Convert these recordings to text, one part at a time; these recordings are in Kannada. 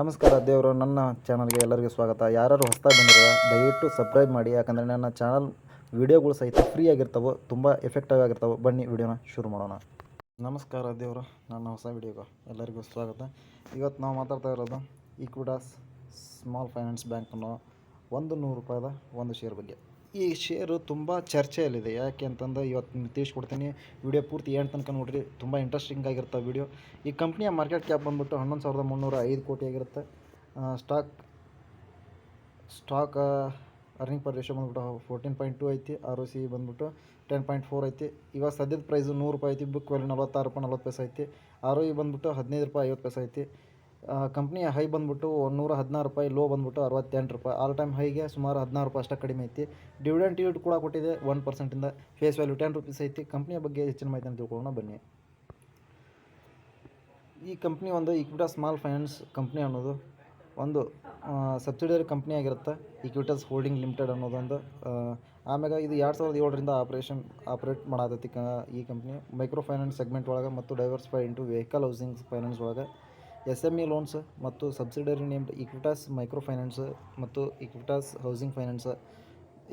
ನಮಸ್ಕಾರ ದೇವರು ನನ್ನ ಚಾನಲ್ಗೆ ಎಲ್ಲರಿಗೂ ಸ್ವಾಗತ. ಯಾರು ಹೊಸದಾಗಿ ಬಂದಿರೋ ದಯವಿಟ್ಟು ಸಬ್ಸ್ಕ್ರೈಬ್ ಮಾಡಿ, ಯಾಕಂದರೆ ನನ್ನ ಚಾನಲ್ ವೀಡಿಯೋಗಳು ಸಹಿತ ಫ್ರೀ ಆಗಿರ್ತವೆ, ತುಂಬ ಎಫೆಕ್ಟಿವ್ ಆಗಿರ್ತವೆ. ಬನ್ನಿ ವಿಡಿಯೋನ ಶುರು ಮಾಡೋಣ. ನಮಸ್ಕಾರ ದೇವರು ನನ್ನ ಹೊಸ ವಿಡಿಯೋಗೆ ಎಲ್ಲರಿಗೂ ಸ್ವಾಗತ. ಇವತ್ತು ನಾವು ಮಾತಾಡ್ತಾ ಇರೋದು ಈಕ್ವಿಟಾಸ್ ಸ್ಮಾಲ್ ಫೈನಾನ್ಸ್ ಬ್ಯಾಂಕ್ ಅನ್ನೋ ₹100 ಒಂದು ಶೇರ್ ಬಗ್ಗೆ. ಈ ಶೇರು ತುಂಬ ಚರ್ಚೆಯಲ್ಲಿದೆ. ಯಾಕೆ ಅಂತಂದು ಇವತ್ತು ನಿಮ್ಗೆ ತಿಳಿಸ್ಕೊಡ್ತೀನಿ. ವಿಡಿಯೋ ಪೂರ್ತಿ ಏನು ತನಕ ನೋಡಿರಿ, ತುಂಬ ಇಂಟ್ರೆಸ್ಟಿಂಗ್ ಆಗಿರುತ್ತೆ ವಿಡಿಯೋ. ಈ ಕಂಪ್ನಿಯ ಮಾರ್ಕೆಟ್ ಕ್ಯಾಪ್ ಬಂದುಬಿಟ್ಟು 11,305 ಕೋಟಿ ಆಗಿರುತ್ತೆ. ಸ್ಟಾಕ್ ಅರ್ನಿಂಗ್ ಪರ್ ರೇಷೋ ಬಂದುಬಿಟ್ಟು 14.2 ಐತಿ. ROC ಬಂದುಬಿಟ್ಟು 10.4 ಐತಿ. ಇವಾಗ ಸದ್ಯದ ಪ್ರೈಸು ₹100 ಐತಿ. ಬುಕ್ ವ್ಯಾಲ್ಯೂ ₹46.40 ಐತಿ. ROE ಬಂದುಬಿಟ್ಟು ₹15.50 ಐತಿ. ಕಂಪ್ನಿಯ ಹೈ ಬಂದುಬಿಟ್ಟು ₹116, ಲೋ ಬಂದುಬಿಟ್ಟು ₹68. ಆಲ್ ಟೈಮ್ ಹೈಗೆ ಸುಮಾರು ₹16 ಅಷ್ಟೇ ಕಡಿಮೆ ಐತಿ. ಡಿವಿಡೆಂಟ್ ಈಲ್ಡ್ ಕೂಡ ಕೊಟ್ಟಿದೆ 1%. ಫೇಸ್ ವ್ಯಾಲ್ಯೂ ₹10 ಐತಿ. ಕಂಪ್ನಿಯ ಬಗ್ಗೆ ಹೆಚ್ಚಿನ ಮಾಹಿತಿಯನ್ನು ತಿಳ್ಕೊಳ್ಳೋಣ ಬನ್ನಿ. ಈ ಕಂಪ್ನಿ ಒಂದು ಈಕ್ವಿಟಾಸ್ ಸ್ಮಾಲ್ ಫೈನಾನ್ಸ್ ಕಂಪ್ನಿ ಅನ್ನೋದು ಒಂದು ಸಬ್ಸಿಡಿಯರಿ ಕಂಪ್ನಿ ಆಗಿರುತ್ತೆ. ಈಕ್ವಿಟಾಸ್ ಹೋಲ್ಡಿಂಗ್ ಲಿಮಿಟೆಡ್ ಅನ್ನೋದೊಂದು. ಆಮ್ಯಾಗ ಇದು 2007ರಿಂದ ಆಪ್ರೇಟ್ ಮಾಡತೈತಿ. ಈ ಕಂಪ್ನಿ ಮೈಕ್ರೋ ಫೈನಾನ್ಸ್ ಸೆಗ್ಮೆಂಟ್ ಒಳಗೆ ಮತ್ತು diversified into vehicle housing finance ಒಳಗೆ SME ಲೋನ್ಸ್ ಮತ್ತು subsidiary named Equitas micro finance ಮತ್ತು ಈಕ್ವಿಟಾಸ್ ಹೌಸಿಂಗ್ ಫೈನಾನ್ಸ್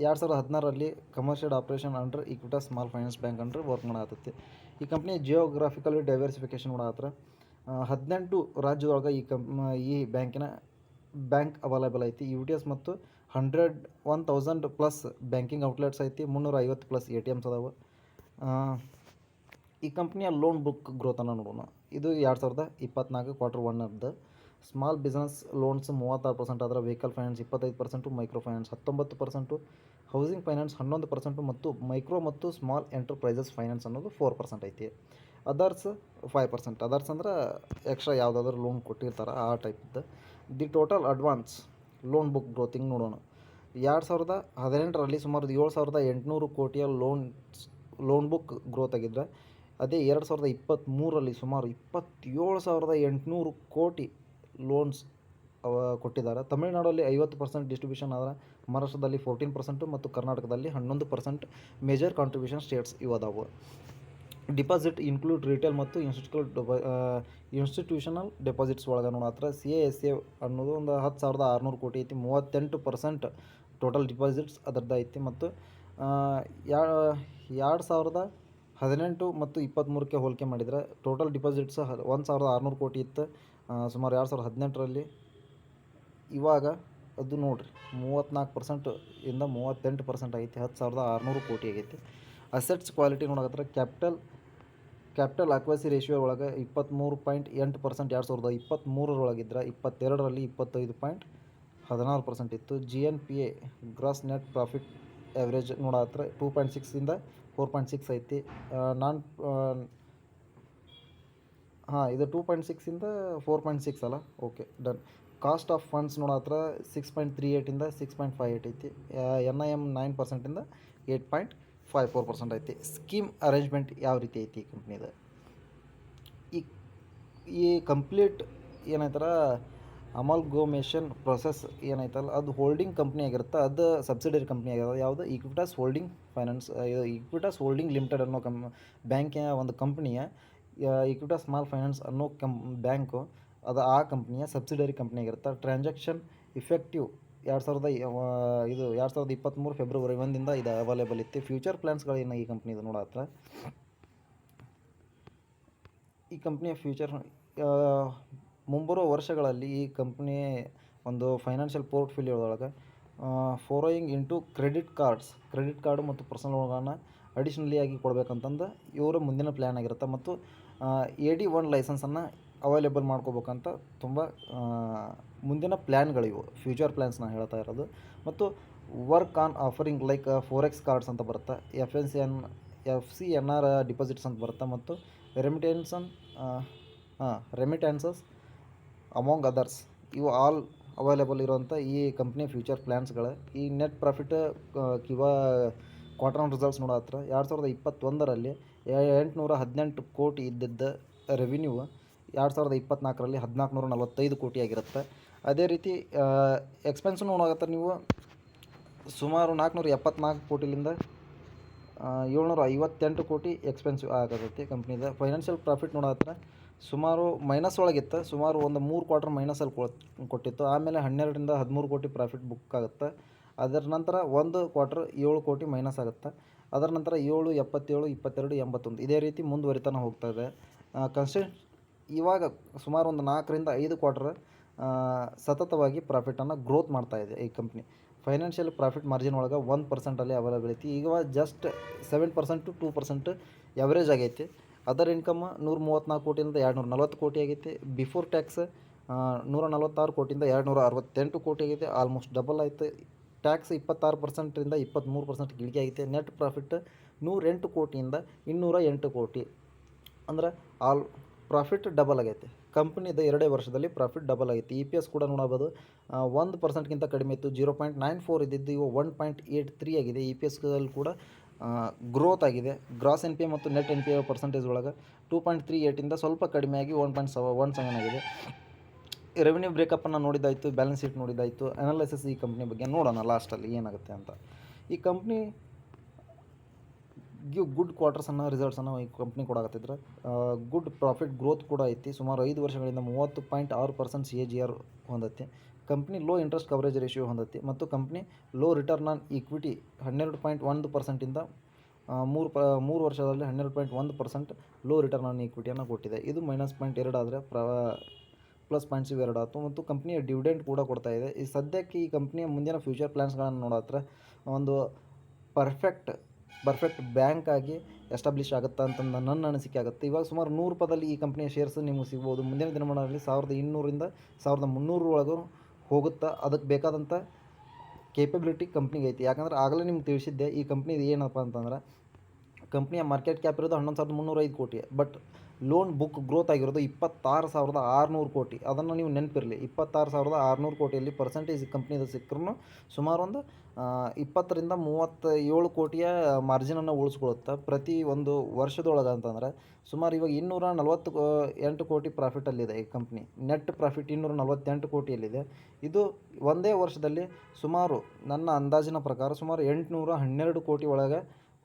2016ರಲ್ಲಿ commercial operation under Equitas small finance bank under work ಮಾಡತ್ತೈತಿ. ಈ ಕಂಪ್ನಿ ಜಿಯೋಗ್ರಾಫಿಕಲಿ ಡೈವರ್ಸಿಫಿಕೇಷನ್ ಮಾಡತ್ರ 18 ರಾಜ್ಯದೊಳಗೆ ಈ ಬ್ಯಾಂಕ್ ಅವೈಲೇಬಲ್ ಐತಿ. UTS ಮತ್ತು 1,000+ ಬ್ಯಾಂಕಿಂಗ್ ಔಟ್ಲೆಟ್ಸ್ ಐತಿ. 350+ ATMs ಅದಾವೆ. ಈ ಕಂಪ್ನಿಯ ಲೋನ್ ಬುಕ್ ಗ್ರೋತನ್ನು ನೋಡೋಣ. ಇದು 2024 Q1 ಸ್ಮಾಲ್ ಬಿಸ್ನೆಸ್ ಲೋನ್ಸ್ 36% ಆದರೆ vehicle finance 25%, micro finance 19%, housing finance 11% ಮತ್ತು ಮೈಕ್ರೋ ಮತ್ತು ಸ್ಮಾಲ್ ಎಂಟರ್ಪ್ರೈಸಸ್ ಫೈನಾನ್ಸ್ ಅನ್ನೋದು 4% ಐತಿ. ಅದರ್ಸ್ 5%. ಅದರ್ಸ್ ಅಂದ್ರೆ ಎಕ್ಸ್ಟ್ರಾ ಯಾವುದಾದ್ರೂ ಲೋನ್ ಕೊಟ್ಟಿರ್ತಾರೆ ಆ ಟೈಪ್ದು. The total advance loan book growing ನೋಡೋಣ. 2018ರಲ್ಲಿ ಸುಮಾರು 7,800 ಕೋಟಿಯ ಲೋನ್ ಬುಕ್ ಗ್ರೋತ್ ಆಗಿದ್ದರೆ, ಅದೇ 2023ರಲ್ಲಿ ಸುಮಾರು 27,800 ಕೋಟಿ ಲೋನ್ಸ್ ಕೊಟ್ಟಿದ್ದಾರೆ. ತಮಿಳುನಾಡಲ್ಲಿ 50% ಡಿಸ್ಟ್ರಿಬ್ಯೂಷನ್ ಆದರೆ, ಮಹಾರಾಷ್ಟ್ರದಲ್ಲಿ 14% ಮತ್ತು ಕರ್ನಾಟಕದಲ್ಲಿ 11% ಮೇಜರ್ ಕಾಂಟ್ರಿಬ್ಯೂಷನ್ ಸ್ಟೇಟ್ಸ್ ಇವು ಅದಾವು. ಡಿಪಾಸಿಟ್ ಇನ್ಕ್ಲೂಡ್ ರಿಟೇಲ್ ಮತ್ತು ಇನ್ಸ್ಟಿಟ್ಯೂಷನಲ್ ಡೆಪಾಸಿಟ್ಸ್ ಒಳಗೆ ನೋಡತ್ರ CASA ಅನ್ನೋದು ಒಂದು 10,600 ಕೋಟಿ ಐತಿ. 38% ಟೋಟಲ್ ಡಿಪಾಸಿಟ್ಸ್ ಅದರದ್ದು ಐತಿ. ಮತ್ತು 2018 ಮತ್ತು 23ಕ್ಕೆ ಹೋಲಿಕೆ ಮಾಡಿದರೆ ಟೋಟಲ್ ಡಿಪಾಸಿಟ್ಸ್ 1,600 ಕೋಟಿ ಇತ್ತು ಸುಮಾರು 2018ರಲ್ಲಿ. ಇವಾಗ ಅದು ನೋಡಿರಿ 34% ಇಂದ 38% ಐತಿ. 10,600 ಕೋಟಿ ಆಗೈತಿ. ಅಸೆಟ್ಸ್ ಕ್ವಾಲಿಟಿ ನೋಡಕತ್ರ ಕ್ಯಾಪಿಟಲ್ ಅಕ್ವಸಿ ರೇಷಿಯೋ ಒಳಗೆ 23.8% 2023ರೊಳಗಿದ್ರೆ, 22ರಲ್ಲಿ 25.16% ಇತ್ತು. GNPA gross net profit average ನೋಡತ್ರ 2.6 ಇಂದ 4.6 ಐತಿ. ಇದು 2.6 ಇಂದ 4.6 ಅಲ್ಲ. Okay, done. Cost of funds ನೋಡತ್ರ 6.38 ಇಂದ 6.58 ಐತಿ. NIM 9% ಇಂದ 8.54% ಐತಿ. ಸ್ಕೀಮ್ ಅರೇಂಜ್ಮೆಂಟ್ ಯಾವ ರೀತಿ ಐತಿ ಈ ಕಂಪ್ನಿದು? ಈ ಕಂಪ್ಲೀಟ್ ಏನೈತರ ಅಮಲ್ಗೋಮೇಷನ್ ಪ್ರೊಸೆಸ್ ಏನೈತಲ್ಲ, ಅದು ಹೋಲ್ಡಿಂಗ್ ಕಂಪ್ನಿ ಆಗಿರುತ್ತೆ. ಅದು ಸಬ್ಸಿಡರಿ ಕಂಪ್ನಿ ಆಗಿರೋದು ಯಾವುದು? ಈಕ್ವಿಟಾಸ್ ಹೋಲ್ಡಿಂಗ್ ಫೈನಾನ್ಸ್. ಈಕ್ವಿಟಾಸ್ ಹೋಲ್ಡಿಂಗ್ ಲಿಮಿಟೆಡ್ ಅನ್ನೋ ಬ್ಯಾಂಕಿನ ಒಂದು ಕಂಪ್ನಿಯ ಈಕ್ವಿಟಾಸ್ ಸ್ಮಾಲ್ ಫೈನಾನ್ಸ್ ಅನ್ನೋ ಬ್ಯಾಂಕು ಅದು ಆ ಕಂಪ್ನಿಯ ಸಬ್ಸಿಡರಿ ಕಂಪ್ನಿ ಆಗಿರುತ್ತೆ. ಟ್ರಾನ್ಸಾಕ್ಷನ್ ಇಫೆಕ್ಟಿವ್ 2023 ಫೆಬ್ರವರಿ 1ರಿಂದ ಇದು ಅವೈಲೇಬಲ್ ಇತ್ತು. ಫ್ಯೂಚರ್ ಪ್ಲ್ಯಾನ್ಸ್ಗಳೇನು ಈ ಕಂಪ್ನಿದು ನೋಡತ್ರ? ಈ ಕಂಪ್ನಿಯ ಫ್ಯೂಚರ್ ಮುಂಬರುವ ವರ್ಷಗಳಲ್ಲಿ ಈ ಕಂಪ್ನಿ ಒಂದು ಫೈನಾನ್ಷಿಯಲ್ ಪೋರ್ಟ್ಫೋಲಿಯೋದೊಳಗೆ ಫಾಲೋಯಿಂಗ್ ಇಂಟು ಕ್ರೆಡಿಟ್ ಕಾರ್ಡು ಮತ್ತು ಪರ್ಸನಲ್ ಲೋನ್ಗಳನ್ನು ಅಡಿಷ್ನಲಿ ಆಗಿ ಕೊಡಬೇಕಂತಂದು ಇವರ ಮುಂದಿನ ಪ್ಲ್ಯಾನ್ ಆಗಿರುತ್ತೆ. ಮತ್ತು AD1 ಲೈಸೆನ್ಸನ್ನು ಅವೈಲೇಬಲ್ ಮಾಡ್ಕೋಬೇಕಂತ ತುಂಬ ಮುಂದಿನ ಪ್ಲ್ಯಾನ್ಗಳಿವು, ಫ್ಯೂಚರ್ ಪ್ಲ್ಯಾನ್ಸ್ ನಾನು ಹೇಳ್ತಾ ಇರೋದು. ಮತ್ತು work on offering like forex cards ಅಂತ ಬರುತ್ತೆ, FCNR ಡಿಪಾಸಿಟ್ಸ್ ಅಂತ ಬರುತ್ತೆ, ಮತ್ತು ರೆಮಿಟೆನ್ಸಸ್ ಅಮಾಂಗ್ ಅದರ್ಸ್. ಇವು ಆಲ್ ಅವೈಲೇಬಲ್ ಇರುವಂಥ ಈ ಕಂಪ್ನಿ ಫ್ಯೂಚರ್ ಪ್ಲ್ಯಾನ್ಸ್ಗಳು. ಈ ನೆಟ್ ಪ್ರಾಫಿಟ್ ಕ್ವಾರ್ಟರ್ ರಿಸಲ್ಟ್ಸ್ ನೋಡತ್ರ 2021ರಲ್ಲಿ 818 ಕೋಟಿ ಇದ್ದಿದ್ದ ರೆವಿನ್ಯೂ 2024ರಲ್ಲಿ 1,445 ಕೋಟಿ ಆಗಿರುತ್ತೆ. ಅದೇ ರೀತಿ ಎಕ್ಸ್ಪೆನ್ಸ್ ನೋಡಾಕತ್ತ ನೀವು ಸುಮಾರು 474 ಕೋಟಿಲಿಂದ 758 ಕೋಟಿ ಎಕ್ಸ್ಪೆನ್ಸಿವ್ ಆಗತೈತಿ ಕಂಪ್ನಿದ. ಫೈನಾನ್ಷಿಯಲ್ ಪ್ರಾಫಿಟ್ ನೋಡತ್ರ ಸುಮಾರು ಮೈನಸ್ ಒಳಗಿತ್ತು. ಸುಮಾರು ಒಂದು 3 ಕ್ವಾರ್ಟರ್ ಮೈನಸಲ್ಲಿ ಕೊಟ್ಟಿತ್ತು. ಆಮೇಲೆ 12ರಿಂದ 13 ಕೋಟಿ ಪ್ರಾಫಿಟ್ ಬುಕ್ ಆಗುತ್ತೆ. ಅದರ ನಂತರ ಒಂದು ಕ್ವಾರ್ಟರ್ 7 ಕೋಟಿ ಮೈನಸ್ ಆಗುತ್ತೆ. ಅದರ ನಂತರ 7, 77, 22, 81 ಇದೇ ರೀತಿ ಮುಂದುವರಿತಾನೆ ಹೋಗ್ತಾ ಇದೆ. ಇವಾಗ ಸುಮಾರು ಒಂದು 4ರಿಂದ 5 ಕ್ವಾರ್ಟರ್ ಸತತವಾಗಿ ಪ್ರಾಫಿಟನ್ನು ಗ್ರೋತ್ ಮಾಡ್ತಾ ಇದೆ ಈ ಕಂಪ್ನಿ. ಫೈನಾನ್ಷಿಯಲ್ ಪ್ರಾಫಿಟ್ ಮಾರ್ಜಿನ್ ಒಳಗೆ 1% ಅವೈಲೇಬಲ್ ಐತಿ. ಈಗ ಜಸ್ಟ್ 7% to 2% ಎವರೇಜ್ ಆಗೈತಿ. ಅದರ್ ಇನ್ಕಮ್ 134 ಕೋಟಿಯಿಂದ 240 ಕೋಟಿ ಆಗೈತಿ. ಬಿಫೋರ್ ಟ್ಯಾಕ್ಸ್ 146 ಕೋಟಿಯಿಂದ 268 ಕೋಟಿ ಆಗೈತೆ. ಆಲ್ಮೋಸ್ಟ್ ಡಬಲ್ ಆಯಿತು. ಟ್ಯಾಕ್ಸ್ 26%ರಿಂದ 23% ಇಳಿಕೆ ಆಗೈತೆ. ನೆಟ್ ಪ್ರಾಫಿಟ್ 108 ಕೋಟಿಯಿಂದ 208 ಕೋಟಿ, ಅಂದ್ರೆ ಪ್ರಾಫಿಟ್ ಡಬಲ್ ಆಗೈತೆ. ಕಂಪ್ನಿದು 2 ವರ್ಷದಲ್ಲಿ ಪ್ರಾಫಿಟ್ ಡಬಲ್ ಆಗೈತಿ. EPS ಕೂಡ ನೋಡಬಹುದು, 1%ಗಿಂತ ಕಡಿಮೆ ಇತ್ತು. 0.94 ಇದ್ದಿದ್ದು ಇವು 1.83 ಆಗಿದೆ. EPSದಲ್ಲಿ ಕೂಡ ಗ್ರೋತ್ ಆಗಿದೆ. ಗ್ರಾಸ್ NPA ಮತ್ತು ನೆಟ್ NPA ಪರ್ಸೆಂಟೇಜ್ ಒಳಗೆ 2.38ಇಂದ ಸ್ವಲ್ಪ ಕಡಿಮೆಯಾಗಿ 1.17 ಆಗಿದೆ. ರೆವೆನ್ಯೂ ಬ್ರೇಕಪ್ಪನ್ನು ನೋಡಿದ್ದಾಯಿತು, ಬ್ಯಾಲೆನ್ಸ್ ಶೀಟ್ ನೋಡಿದ್ದಾಯಿತು. ಅನಾಲಿಸಿಸ್ ಈ ಕಂಪ್ನಿ ಬಗ್ಗೆ ನೋಡೋಣ ಲಾಸ್ಟಲ್ಲಿ ಏನಾಗುತ್ತೆ ಅಂತ. ಈ ಕಂಪ್ನಿ ಗುಡ್ ಕ್ವಾರ್ಟರ್ಸನ್ನು ರಿಸಲ್ಟ್ಸನ್ನು ಈ ಕಂಪ್ನಿ ಕೊಡಾಕತ್ತಿದ್ರೆ, ಗುಡ್ ಪ್ರಾಫಿಟ್ ಗ್ರೋತ್ ಕೂಡ ಐತಿ. ಸುಮಾರು 5 ವರ್ಷಗಳಿಂದ 30.6% CAGR ಹೊಂದೈತಿ. Company low interest coverage ratio ಹೊಂದೈತಿ ಮತ್ತು company low return on equity 12.1%ಇಂದ 3 ವರ್ಷದಲ್ಲಿ 12.1% ಲೋ ರಿಟರ್ನ್ ಆನ್ ಈಕ್ವಿಟಿಯನ್ನು ಕೊಟ್ಟಿದೆ. ಇದು -0.2 ಆದರೆ +0.2 ಆಯಿತು. ಮತ್ತು ಕಂಪ್ನಿಯ ಡಿವಿಡೆಂಡ್ ಕೂಡ ಕೊಡ್ತಾ ಇದೆ. ಈ ಸದ್ಯಕ್ಕೆ ಈ ಕಂಪ್ನಿಯ ಮುಂದಿನ ಫ್ಯೂಚರ್ ಪ್ಲ್ಯಾನ್ಸ್ಗಳನ್ನು ನೋಡತ್ರ ಒಂದು ಪರ್ಫೆಕ್ಟ್ ಬ್ಯಾಂಕ್ ಆಗಿ ಎಸ್ಟಾಬ್ಲಿಷ್ ಆಗುತ್ತೆ ಅಂತಂದು ನನ್ನ ಅನಿಸಿಕೆ ಆಗುತ್ತೆ. ಇವಾಗ ಸುಮಾರು 100 ರೂಪಾಯಿದಲ್ಲಿ ಈ ಕಂಪ್ನಿಯ ಶೇರ್ಸ್ ನಿಮಗೆ ಸಿಗ್ಬೋದು. ಮುಂದಿನ ದಿನಮಾನಗಳಲ್ಲಿ 1200ರಿಂದ 1300 ಒಳಗೂ ಹೋಗುತ್ತೆ. ಅದಕ್ಕೆ ಬೇಕಾದಂಥ ಕೇಪಬಿಲಿಟಿ ಕಂಪ್ನಿಗೆ ಐತಿ. ಯಾಕಂದ್ರೆ ಆಗಲೇ ನಿಮ್ಗೆ ತಿಳಿಸಿದ್ದೆ, ಈ ಕಂಪ್ನಿದು ಏನಪ್ಪ ಅಂತಂದ್ರೆ, ಕಂಪ್ನಿಯ ಮಾರ್ಕೆಟ್ ಕ್ಯಾಪ್ ಇರೋದು 11,305 ಕೋಟಿ. ಬಟ್ ಲೋನ್ ಬುಕ್ ಗ್ರೋತ್ ಆಗಿರೋದು 26,600 ಕೋಟಿ. ಅದನ್ನು ನೀವು ನೆನಪಿರಲಿ, 26,600 ಕೋಟಿಯಲ್ಲಿ ಪರ್ಸೆಂಟೇಜ್ ಕಂಪ್ನಿದು ಸಿಕ್ಕರೂ ಸುಮಾರು ಒಂದು 20ರಿಂದ 37 ಕೋಟಿಯ ಮಾರ್ಜಿನನ್ನು ಉಳಿಸ್ಕೊಳ್ಳುತ್ತೆ ಪ್ರತಿ ಒಂದು ವರ್ಷದೊಳಗೆ. ಅಂತಂದರೆ ಸುಮಾರು ಇವಾಗ 248 ಕೋಟಿ ಪ್ರಾಫಿಟಲ್ಲಿದೆ ಈ ಕಂಪ್ನಿ. Net profit 248 ಕೋಟಿಯಲ್ಲಿದೆ. ಇದು ಒಂದೇ ವರ್ಷದಲ್ಲಿ ಸುಮಾರು ನನ್ನ ಅಂದಾಜಿನ ಪ್ರಕಾರ ಸುಮಾರು 812 ಕೋಟಿ ಒಳಗೆ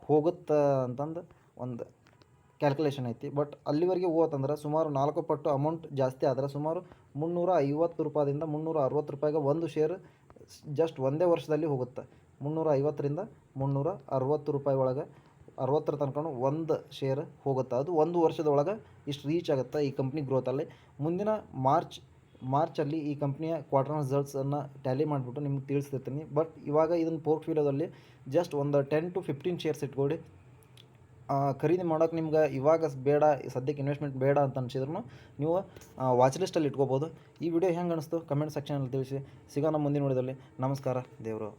ಹೋಗುತ್ತೆ ಅಂತಂದು ಒಂದು ಕ್ಯಾಲ್ಕುಲೇಷನ್ ಐತಿ. ಬಟ್ ಅಲ್ಲಿವರೆಗೆ ಹೋತಂದ್ರೆ ಸುಮಾರು 4 ಪಟ್ಟು ಅಮೌಂಟ್ ಜಾಸ್ತಿ ಆದರೆ ಸುಮಾರು 350 ರೂಪಾಯಿಂದ 360 ರೂಪಾಯಿಗೆ ಒಂದು ಶೇರ್ ಜಸ್ಟ್ ಒಂದೇ ವರ್ಷದಲ್ಲಿ ಹೋಗುತ್ತೆ. 350ರಿಂದ 360 ರೂಪಾಯಿ ಒಳಗೆ 60ರ ತನಕ ಒಂದು ಶೇರ್ ಹೋಗುತ್ತೆ. ಅದು ಒಂದು ವರ್ಷದೊಳಗೆ ಇಷ್ಟು ರೀಚ್ ಆಗುತ್ತೆ ಈ ಕಂಪ್ನಿ ಗ್ರೋತಲ್ಲಿ. ಮುಂದಿನ ಮಾರ್ಚಲ್ಲಿ ಈ ಕಂಪ್ನಿಯ ಕ್ವಾರ್ಟರ್ ರಿಸಲ್ಟ್ಸನ್ನು ಟ್ಯಾಲಿ ಮಾಡಿಬಿಟ್ಟು ನಿಮ್ಗೆ ತಿಳಿಸ್ತಿರ್ತೀನಿ. ಬಟ್ ಇವಾಗ ಇದನ್ನು ಪೋರ್ಟ್ಫೋಲಿಯೋದಲ್ಲಿ ಜಸ್ಟ್ ಒಂದು 10 to 15 ಶೇರ್ಸ್ ಇಟ್ಕೊಡಿ. ಖರೀದಿ ಮಾಡೋಕೆ ನಿಮ್ಗೆ ಇವಾಗ ಬೇಡ, ಸದ್ಯಕ್ಕೆ ಇನ್ವೆಸ್ಟ್ಮೆಂಟ್ ಬೇಡ ಅಂತ ಅನಿಸಿದ್ರು ನೀವು ವಾಚ್ ಲಿಸ್ಟಲ್ಲಿ ಇಟ್ಕೋಬೋದು. ಈ ವಿಡಿಯೋ ಹೆಂಗೆ ಅನಿಸ್ತು ಕಮೆಂಟ್ ಸೆಕ್ಷನಲ್ಲಿ ತಿಳಿಸಿ. ಸಿಗೋಣ ಮುಂದಿನ ವಿಡಿಯೋದಲ್ಲಿ. ನಮಸ್ಕಾರ, ದೇವರು.